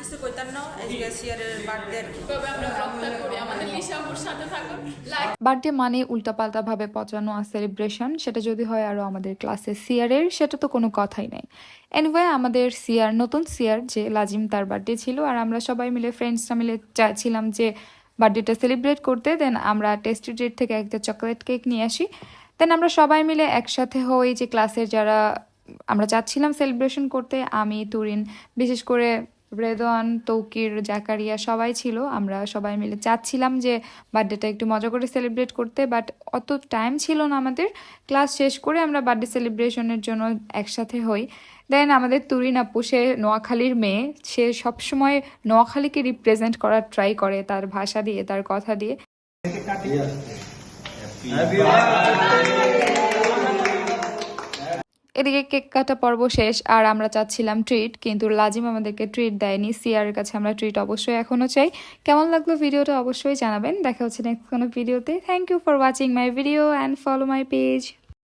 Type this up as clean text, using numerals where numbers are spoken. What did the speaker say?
কিছু কইতাম না আজকে সিয়ারের বার্থডে আর কি তবে আমরা ব্লগটা করি আমাদের লিসামুর সাথে থাকুন লাইক বার্থডে মানে উল্টাপাল্টা ভাবে পচানো আর সেলিব্রেশন, সেটা যদি হয় আরও আমাদের ক্লাসে সিয়ারের, সেটা তো কোনো কথাই নাই। এনিওয়ে আমাদের সিয়ার, নতুন সিয়ার যে লাজিম, তার বার্থডে ছিল আর আমরা সবাই মিলে ফ্রেন্ডসরা মিলে চাইছিলাম যে বার্থডেটা সেলিব্রেট করতে। দেন আমরা টেস্টি ট্রিট থেকে একটা চকলেট কেক নিয়ে আসি। দেন আমরা সবাই মিলে একসাথে হই, যে ক্লাসের যারা আমরা চাচ্ছিলাম সেলিব্রেশন করতে, আমি, তুরিন, বিশেষ করে রেদওয়ান, তৌকির, জাকারিয়া সবাই ছিল। আমরা সবাই মিলে চাচ্ছিলাম যে বার্থডেটা একটু মজা করে সেলিব্রেট করতে, বাট অত টাইম ছিল না আমাদের। ক্লাস শেষ করে আমরা বার্থডে সেলিব্রেশনের জন্য একসাথে হই। দেন আমাদের তুরিন আপু, সে নোয়াখালীর মেয়ে, সে সবসময় নোয়াখালীকে রিপ্রেজেন্ট করার ট্রাই করে তার ভাষা দিয়ে, তার কথা দিয়ে। এদিকে কেক কাটা পর্ব শেষ আর আমরা চাচ্ছিলাম ট্রিট, কিন্তু লাজিম আমাদেরকে ট্রিট দেয়নি। সিয়ারের কাছে আমরা ট্রিট অবশ্যই এখনও চাই। কেমন লাগলো ভিডিওটা অবশ্যই জানাবেন। দেখা হচ্ছে নেক্সট কোনো ভিডিওতে। Thank you for watching my video and follow my page.